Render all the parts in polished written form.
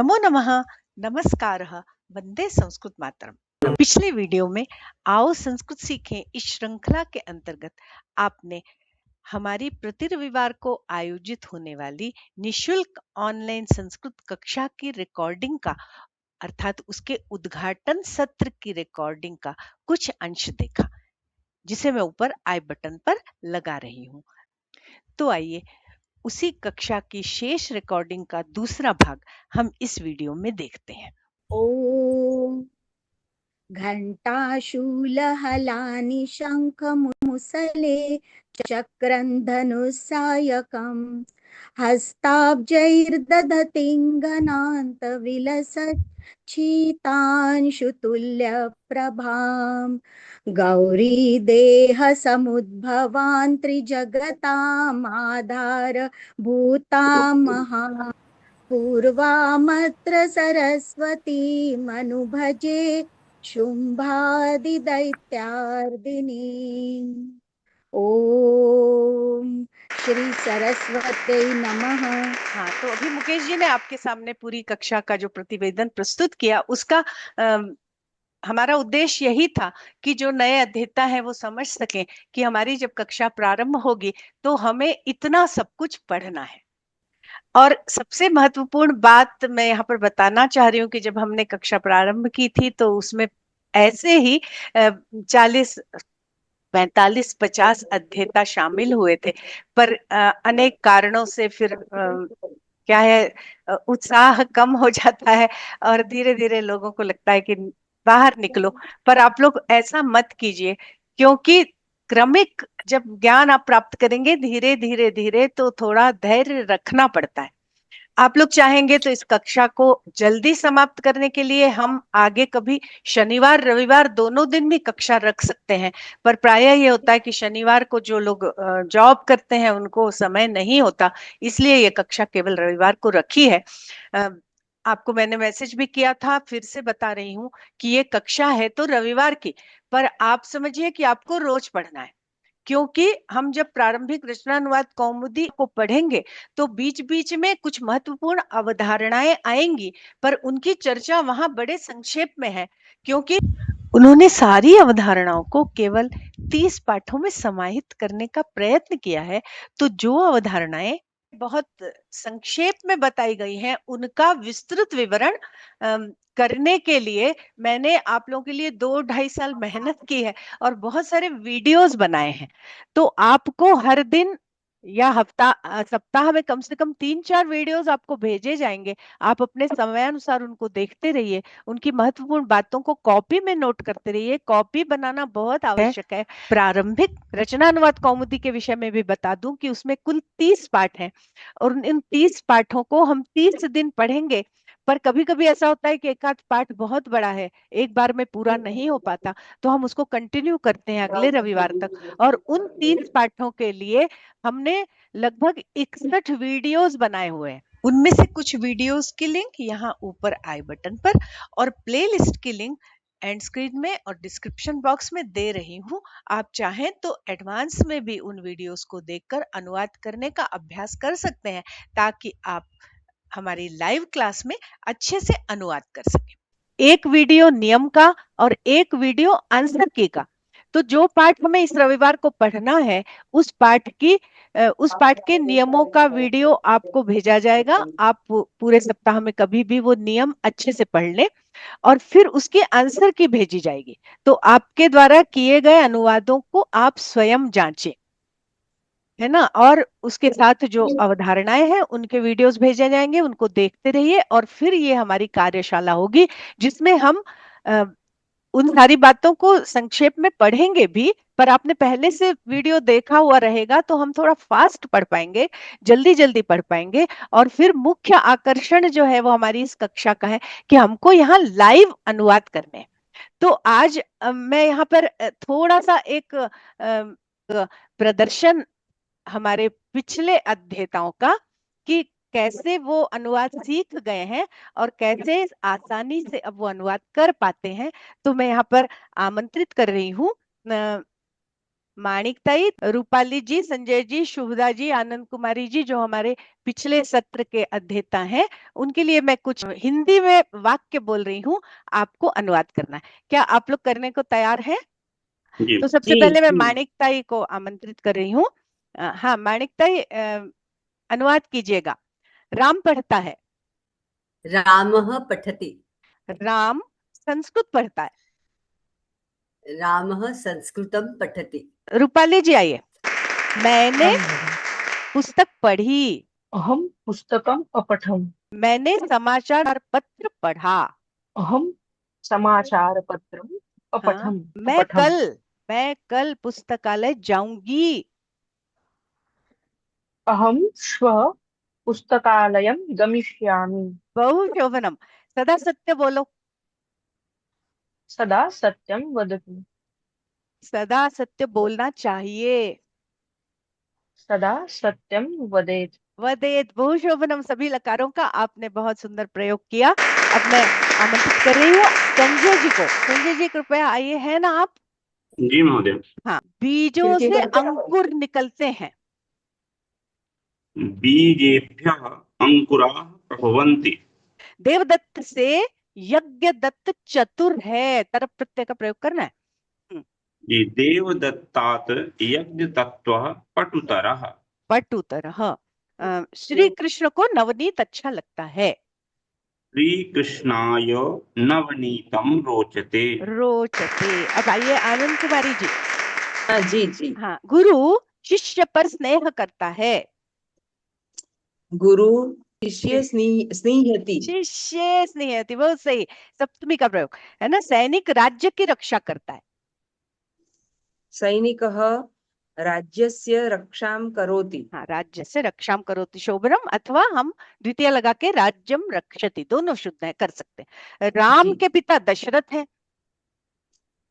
नमो नमः, नमस्कारः, वंदे संस्कृत मातरम। पिछले वीडियो में आओ संस्कृत सीखें इस श्रृंखला के अंतर्गत आपने हमारी प्रति रविवार को आयोजित होने वाली निशुल्क ऑनलाइन संस्कृत कक्षा की रिकॉर्डिंग का अर्थात उसके उद्घाटन सत्र की रिकॉर्डिंग का कुछ अंश देखा, जिसे मैं ऊपर आई बटन पर लगा रही हूँ। तो आइए उसी कक्षा की शेष रिकॉर्डिंग का दूसरा भाग हम इस वीडियो में देखते हैं। ॐ घण्टाशूलहलानि शङ्खमुसले चक्रन्धनुस्सायकम् हस्ताब्जैर्दधतिङ्गनान्तविलसच्चितांशुतुल्यप्रभां गौरीदेहसमुद्भवान् त्रिजगतामाधारभूतां महा पूर्वामत्र सरस्वतीमनुभजे शुम्भादिदैत्यार्दिनीम्। ओम श्री सरस्वती नमः। हाँ, तो अभी मुकेश जी ने आपके सामने पूरी कक्षा का जो प्रतिवेदन प्रस्तुत किया, उसका हमारा उद्देश्य यही था कि जो नए अध्येता है वो समझ सकें कि हमारी जब कक्षा प्रारंभ होगी तो हमें इतना सब कुछ पढ़ना है। और सबसे महत्वपूर्ण बात मैं यहाँ पर बताना चाह रही हूँ कि जब हमने कक्षा प्रारंभ की थी तो उसमें ऐसे ही 40 45-50 अध्येता शामिल हुए थे, पर अनेक कारणों से फिर क्या है, उत्साह कम हो जाता है और धीरे धीरे लोगों को लगता है कि बाहर निकलो। पर आप लोग ऐसा मत कीजिए, क्योंकि क्रमिक जब ज्ञान आप प्राप्त करेंगे धीरे धीरे धीरे, तो थोड़ा धैर्य रखना पड़ता है। आप लोग चाहेंगे तो इस कक्षा को जल्दी समाप्त करने के लिए हम आगे कभी शनिवार रविवार दोनों दिन भी कक्षा रख सकते हैं, पर प्रायः ये होता है कि शनिवार को जो लोग जॉब करते हैं उनको समय नहीं होता, इसलिए ये कक्षा केवल रविवार को रखी है। आपको मैंने मैसेज भी किया था, फिर से बता रही हूँ कि ये कक्षा है तो रविवार की, पर आप समझिए कि आपको रोज पढ़ना है, क्योंकि हम जब प्रारंभिक रचनानुवाद कौमुदी को पढ़ेंगे तो बीच बीच में कुछ महत्वपूर्ण अवधारणाएं आएंगी, पर उनकी चर्चा वहां बड़े संक्षेप में है, क्योंकि उन्होंने सारी अवधारणाओं को केवल 30 पाठों में समाहित करने का प्रयत्न किया है। तो जो अवधारणाएं बहुत संक्षेप में बताई गई हैं उनका विस्तृत विवरण करने के लिए मैंने आप लोगों के लिए 2-2.5 साल मेहनत की है और बहुत सारे वीडियोस बनाए हैं। तो आपको हर दिन या सप्ताह में कम से कम 3-4 वीडियोस आपको भेजे जाएंगे। आप अपने समयानुसार उनको देखते रहिए, उनकी महत्वपूर्ण बातों को कॉपी में नोट करते रहिए। कॉपी बनाना बहुत आवश्यक है। प्रारंभिक रचनानुवाद कौमुदी के विषय में भी बता दूं कि उसमें कुल 30 पाठ हैं और इन 30 पाठों को हम 30 दिन पढ़ेंगे। पर कभी कभी ऐसा होता है कि एक आध पाठ बहुत बड़ा है, एक बार में पूरा नहीं हो पाता, तो हम उसको कंटिन्यू करते हैं अगले रविवार तक। और उन 30 पाठों के लिए हमने लगभग 61 वीडियोस बनाए हुए हैं। उनमें से कुछ वीडियोस की लिंक यहाँ ऊपर आई बटन पर और प्लेलिस्ट की लिंक एंड स्क्रीन में और डिस्क्रिप्शन बॉक्स में दे रही हूँ। आप चाहें तो एडवांस में भी उन वीडियोस को देखकर अनुवाद करने का अभ्यास कर सकते हैं, ताकि आप हमारी लाइव क्लास में अच्छे से अनुवाद कर सकें। एक वीडियो नियम का और एक वीडियो आंसर की का। तो जो पाठ हमें इस रविवार को पढ़ना है उस पाठ के नियमों का वीडियो आपको भेजा जाएगा। आप पूरे सप्ताह में कभी भी वो नियम अच्छे से पढ़ लें और फिर उसकी आंसर की भेजी जाएगी। तो आपके द्वारा किए गए अनुवादों को आप स्वयं जांचें, है ना। और उसके साथ जो अवधारणाएं हैं उनके वीडियोस भेजे जाएंगे, उनको देखते रहिए। और फिर ये हमारी कार्यशाला होगी जिसमें हम उन सारी बातों को संक्षेप में पढ़ेंगे भी, पर आपने पहले से वीडियो देखा हुआ रहेगा तो हम थोड़ा फास्ट पढ़ पाएंगे, जल्दी जल्दी पढ़ पाएंगे। और फिर मुख्य आकर्षण जो है वो हमारी इस कक्षा का है कि हमको यहाँ लाइव अनुवाद करने हैं। तो आज मैं यहाँ पर थोड़ा सा एक प्रदर्शन हमारे पिछले अध्येताओं का, कि कैसे वो अनुवाद सीख गए हैं और कैसे आसानी से अब वो अनुवाद कर पाते हैं। तो मैं यहाँ पर आमंत्रित कर रही हूँ माणिकताई, रूपाली जी, संजय जी, शुभदा जी, आनंद कुमारी जी, जो हमारे पिछले सत्र के अध्येता हैं, उनके लिए मैं कुछ हिंदी में वाक्य बोल रही हूँ, आपको अनुवाद करना है। क्या आप लोग करने को तैयार हैं? जी तो सबसे जी पहले मैं जी माणिकताई को आमंत्रित कर रही हूँ। हाँ माणिकताई, अनुवाद कीजिएगा। राम पढ़ता है। रामः पठति। राम संस्कृत पढ़ता है। रामः संस्कृतं पठति। रूपाली जी आइए। मैंने आं भगिनि। पुस्तक पढ़ी। अहं पुस्तकम् अपठम्। मैंने समाचार पत्र पढ़ा। अहं समाचारपत्रम् हाँ, अपठम्। मैं कल पुस्तकालय जाऊंगी। अहं श्वः पुस्तकालयं गमिष्यामि। बहु शोभनम। सदा सत्य बोलो। सदा सत्यं वदतु। सदा सत्य बोलना चाहिए। सदा सत्यं वदेत्। वदेत। बहु शोभनम। सभी लकारों का आपने बहुत सुंदर प्रयोग किया। अब मैं आमंत्रित कर रही हूँ संजय जी को। संजय जी कृपया आइए, है ना आप? जी महोदय। हाँ, बीजों से अंकुर निकलते हैं। बीजेभ्यः अंकुराः प्रभवन्ति। देवदत्त से यज्ञ दत्त चतुर है। तरफ प्रत्यय का प्रयोग करना है। जी देवदत्तात् यज्ञदत्तः पटुतरः। पटुतरः। श्री कृष्ण को नवनीत अच्छा लगता है। श्री कृष्णाय नवनीतं रोचते। रोचते। अब आइए आनंद कुमारी जी। जी जी। हाँ, गुरु शिष्य पर स्नेह करता है। गुरु शिष्य स्नेहति। शिष्य स्नेहति। बहुत सही। सप्तमी का प्रयोग है ना। सैनिक राज्य की रक्षा करता है। सैनिकः राज्यस्य रक्षां करोति। हाँ, राज्य से रक्षाम करोति शोभनम, अथवा हम द्वितीय लगा के राज्यम रक्षति, दोनों शुद्ध है, कर सकते हैं। राम जी। के पिता दशरथ है।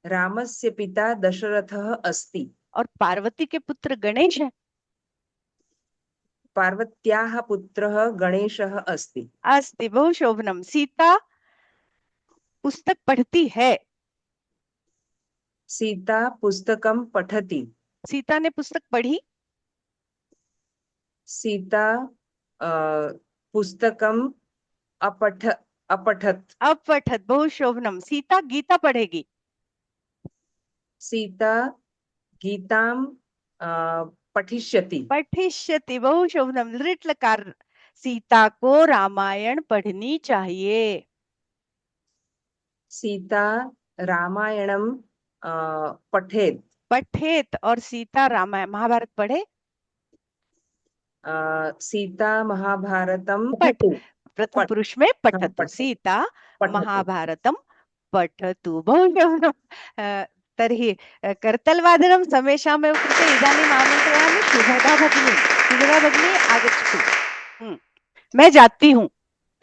रामस्य पिता दशरथः अस्ति। और पार्वती के पुत्र गणेश है। पार्वत्याः पुत्रः गणेशः अस्ति। अस्ति। बहु शोभनम। सीता पुस्तक पढ़ती है। सीता पुस्तकं पठति। सीता ने पुस्तक पढ़ी। सीता पुस्तकं अपठत्। अपठत। बहु शोभनम। सीता गीता पढ़ेगी। सीता गीतां पठिष्यति। पठिष्यति। बहु शोभनम। लृट लकार। सीता को रामायण पढ़नी चाहिए। सीता रामायणं पठेत्। पठेत। और सीता रामायण महाभारत पढ़े। सीता महाभारतं पठ। पठतु। प्रथम पुरुष में पठतु। पठतु। सीता पठतु। महाभारतं पठतु। बहु शोभनम। तर्हि कर्तलवादनं समेषामेव कृते इदानीम् आमन्त्रयामि शुभदा भगिनी। शुभदा भगिनी आगच्छतु। मैं जाती हूँ।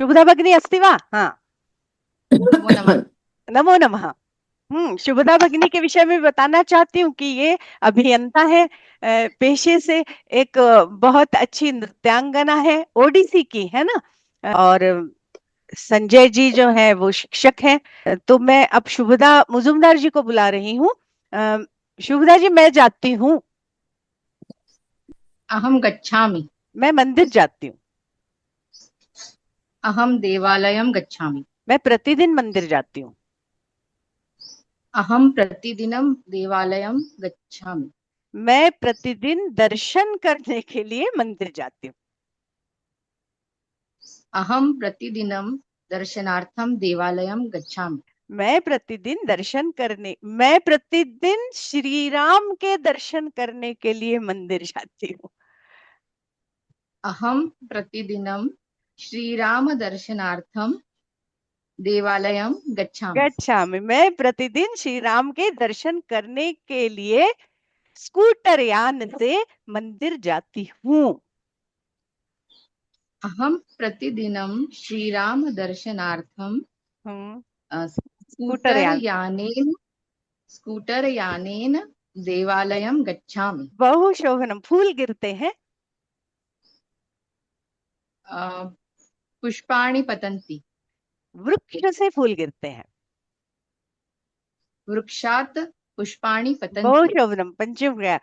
शुभदा भगिनी अस्ति वा? हाँ, नमो नमः। नमो नमः। शुभदा भगिनी के विषय में बताना चाहती हूँ कि ये अभियंता है पेशे से। एक बहुत अच्छी नृत्यांगना है, ओडिसी की, है ना। और संजय जी जो है वो शिक्षक हैं। तो मैं अब शुभदा मुजुमदार जी को बुला रही हूँ। शुभदा जी, मैं जाती हूँ। अहम गच्छामि। मैं मंदिर जाती हूँ। अहम देवालयं गच्छामि। मैं प्रतिदिन मंदिर जाती हूँ। अहम प्रतिदिनं देवालयं गच्छामि। मैं प्रतिदिन दर्शन करने के लिए मंदिर जाती हूँ। अहम प्रतिदिनं दर्शनार्थं देवालयं गच्छामि। मैं प्रतिदिन श्री राम के दर्शन करने के लिए मंदिर जाती हूँ। अहम प्रतिदिनं श्रीराम दर्शनार्थं देवालयं गच्छामि। गच्छामि। मैं प्रतिदिन श्री राम के दर्शन करने के लिए स्कूटर यान से मंदिर जाती हूँ। अहम प्रतिदिनं श्रीराम दर्शनार्थं स्कूटर यान। स्कूटर यानेन देवालयं गच्छामि। बहु शोभनम। फूल गिरते हैं। पुष्पाणि पतन्ति। वृक्ष से फूल गिरते हैं। वृक्षात् पुष्पाणि बहु पतन्ति। शोभनम, पंचम गया।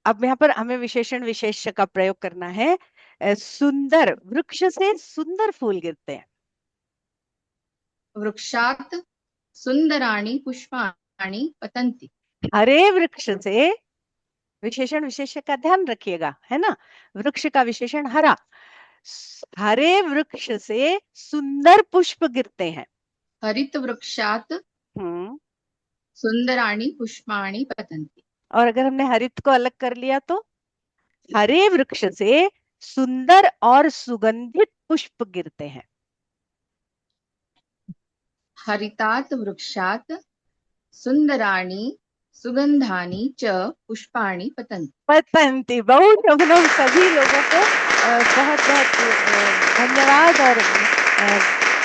अब यहाँ पर हमें विशेषण विशेष्य का प्रयोग करना है। सुंदर, वृक्ष से सुंदर फूल गिरते हैं। वृक्षात् सुन्दराणि पुष्पाणि पतन्ति। हरे वृक्ष से, विशेषण विशेष्य का ध्यान रखिएगा, है ना। वृक्ष का विशेषण हरा। हरे वृक्ष से सुंदर पुष्प गिरते हैं। हरितवृक्षात् हम्म। सुन्दराणि पुष्पाणि पतन्ति। और अगर हमने हरित को अलग कर लिया तो हरे वृक्ष से सुंदर और सुगंधित पुष्प गिरते हैं। हरितात् वृक्षात् सुन्दराणि सुगन्धानि च पुष्पाणि पतन्ति। पतंती, बहुत शोभनम। सभी लोगों को बहुत बहुत धन्यवाद। और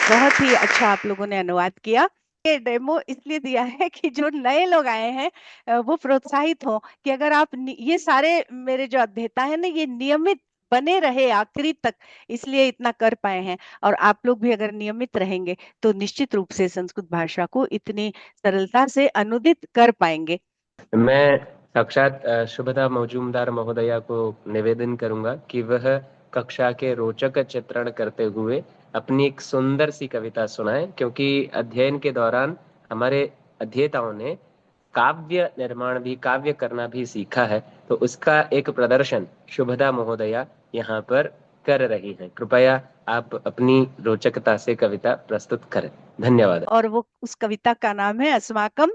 बहुत ही अच्छा आप लोगों ने अनुवाद किया। ये डेमो इसलिए दिया है कि जो नए लोग आए हैं वो प्रोत्साहित हो कि अगर आप ये सारे मेरे जो अध्येता है ना, ये नियमित बने रहे आखिरी तक, इसलिए इतना कर पाए हैं। और आप लोग भी अगर नियमित रहेंगे तो निश्चित रूप से संस्कृत भाषा को इतनी सरलता से अनुदित कर पाएंगे। मैं साक्षात शुभदा मजूमदार महोदया को निवेदन करूंगा कि वह कक्षा के रोचक चित्रण करते हुए अपनी एक सुंदर सी कविता सुनाएं, क्योंकि अध्ययन के दौरान हमारे अध्येताओं ने काव्य निर्माण भी, काव्य करना भी सीखा है। तो उसका एक प्रदर्शन शुभदा महोदया यहाँ पर कर रही हैं। कृपया आप अपनी रोचकता से कविता प्रस्तुत करें। धन्यवाद। और वो उस कविता का नाम है अस्माकम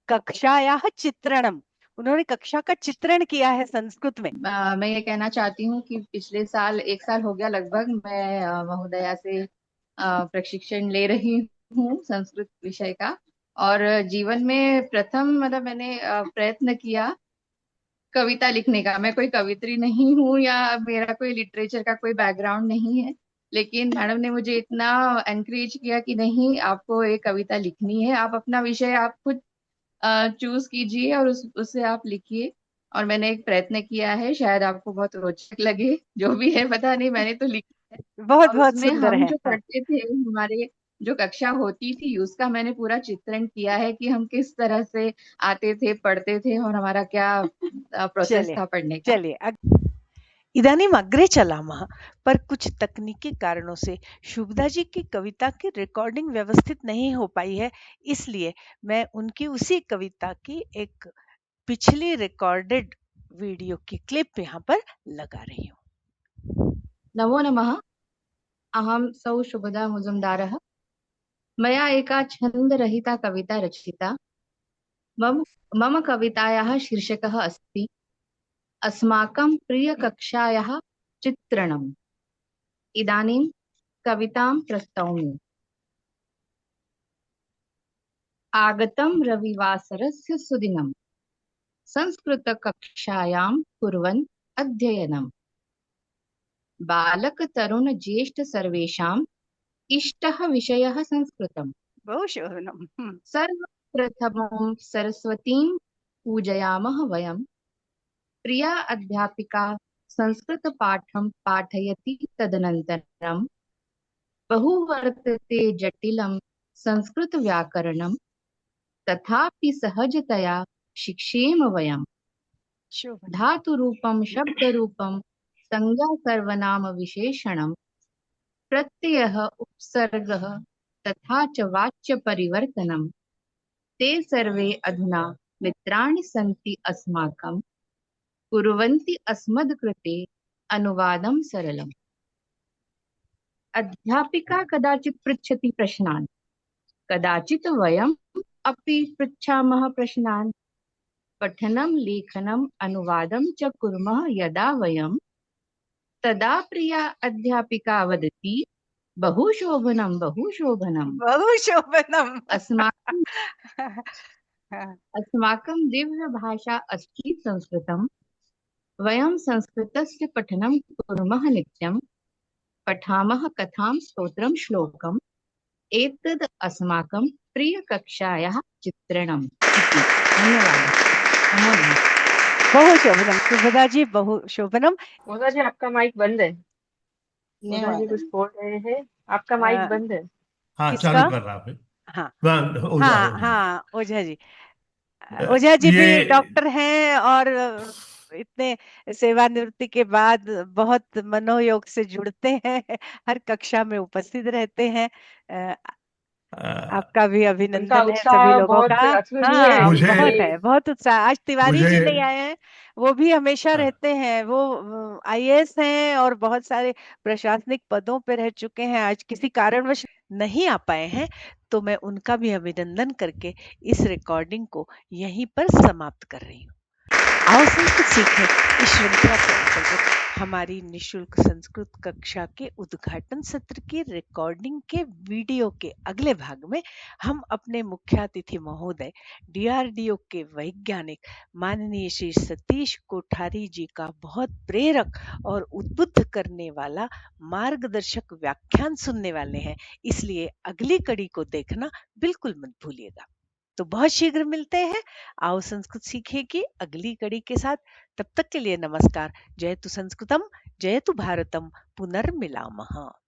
कक्षायाः चित्रणम। उन्होंने कक्षा का चित्रण किया है संस्कृत में। मैं ये कहना चाहती हूँ कि पिछले साल, 1 साल हो गया लगभग, मैं महोदया से प्रशिक्षण ले रही हूँ संस्कृत विषय का। और जीवन में प्रथम मतलब मैंने प्रयत्न किया कविता लिखने का। मैं कोई कवित्री नहीं हूँ या मेरा कोई लिटरेचर का कोई बैकग्राउंड नहीं है, लेकिन मैडम ने मुझे इतना एनकरेज किया कि नहीं, आपको एक कविता लिखनी है, आप अपना विषय आप खुद चूज कीजिए और उससे आप लिखिए। और मैंने एक प्रयत्न किया है, शायद आपको बहुत रोचक लगे, जो भी है पता नहीं, मैंने तो लिखी है। बहुत और बहुत उसमें सुंदर हम है। जो हाँ। पढ़ते थे, हमारे जो कक्षा होती थी, उसका मैंने पूरा चित्रण किया है कि हम किस तरह से आते थे, पढ़ते थे और हमारा क्या प्रोसेस चलिए था पढ़ने का। चलिए इदानीम अग्रे चलामः। पर कुछ तकनीकी कारणों से शुभदा जी की कविता की रिकॉर्डिंग व्यवस्थित नहीं हो पाई है, इसलिए मैं उनकी उसी कविता की एक पिछली रिकॉर्डेड वीडियो की क्लिप यहाँ पर लगा रही हूँ। नमो नमः। अहं सौ शुभदा मुजुमदारः। मया एका छन्दरहिता कविता रचिता। मम मम कवितायाः शीर्षकः अस्ति अस्माकं प्रियकक्षायाः चित्रणम्। इदानीं कवितां प्रस्तौमि। आगतं रविवासरस्य सुदिनं संस्कृतकक्षायां कुर्वन् अध्ययनम्। बालक तरुण ज्येष्ठ सर्वेषाम् इष्टः विषयः संस्कृतम्। बहु शोभनम्। सर्वप्रथमं सरस्वतीं पूजयामः वयम्। प्रिया अध्यापिका संस्कृतपाठं पाठयति। तदनन्तरं बहु वर्तते जटिलं संस्कृतव्याकरणं, तथापि सहजतया शिक्षेम वयम्। शोभनम्। धातुरूपं शब्दरूपं संज्ञा सर्वनाम विशेषणं प्रत्ययः उपसर्गः तथा च वाच्य परिवर्तनं, ते सर्वे अधुना मित्राणि सन्ति अस्माकं, कुर्वन्ति अस्मद्कृते अनुवादं सरलम्। अध्यापिका कदाचित् पृच्छति प्रश्नान्, कदाचित् वयम् अपि पृच्छामः प्रश्नान्। पठनं लेखनम् अनुवादं च कुर्मः यदा वयं, तदा प्रिया अध्यापिका वदति बहु शोभनं बहु शोभनं। बहु शोभनम्। अस्माकं दिव्यभाषा अस्ति संस्कृतं। वयं संस्कृतस्य पठनं कुर्मः नित्यं। पठामः कथां स्तोत्रं श्लोकम्। एतद् अस्माकं प्रियकक्षायाः चित्रणम् इति। धन्यवादः। नमो नमः। बहु शोभनम शुभदा जी, बहु शोभनम। मोदा जी आपका माइक बंद है। मोदा जी कुछ बोल रहे हैं, आपका माइक बंद है। हाँ, किसका? चालू कर रहा है। हाँ ओझा हाँ हाँ, ओझा जी। ओझा जी भी ये डॉक्टर हैं और इतने सेवानिवृत्ति के बाद बहुत मनोयोग से जुड़ते हैं, हर कक्षा में उपस्थित रहते हैं। अ, अ, आपका भी उनका अभिनंदन है सभी उत्साह लोगों बहुत का। अतुलनीय है हाँ, मुझे बहुत कि है, बहुत उत्साह। आज तिवारी जी नहीं मुझे आए हैं, वो भी हमेशा अ, रहते हैं। वो आईएएस हैं और बहुत सारे प्रशासनिक पदों पे रह चुके हैं। आज किसी कारणवश नहीं आ पाए हैं, तो मैं उनका भी अभिनंदन करके इस रिकॉर्डिंग को यहीं पर समाप्त कर रही हूँ। आओ संस्कृत सीखें इस श्रृंखला के अंतर्गत हमारी निशुल्क संस्कृत कक्षा के उद्घाटन सत्र की रिकॉर्डिंग के वीडियो के अगले भाग में हम अपने मुख्यातिथि महोदय डीआरडीओ के वैज्ञानिक माननीय श्री सतीश कोठारी जी का बहुत प्रेरक और उद्बुद्ध करने वाला मार्गदर्शक व्याख्यान सुनने वाले हैं। इसलिए अगली कड़ी को देखना बिल्कुल मत भूलिएगा। तो बहुत शीघ्र मिलते हैं आओ संस्कृत सीखिए की अगली कड़ी के साथ। तब तक के लिए नमस्कार। जयतु संस्कृतम, जयतु भारतम, पुनर्मिलामः।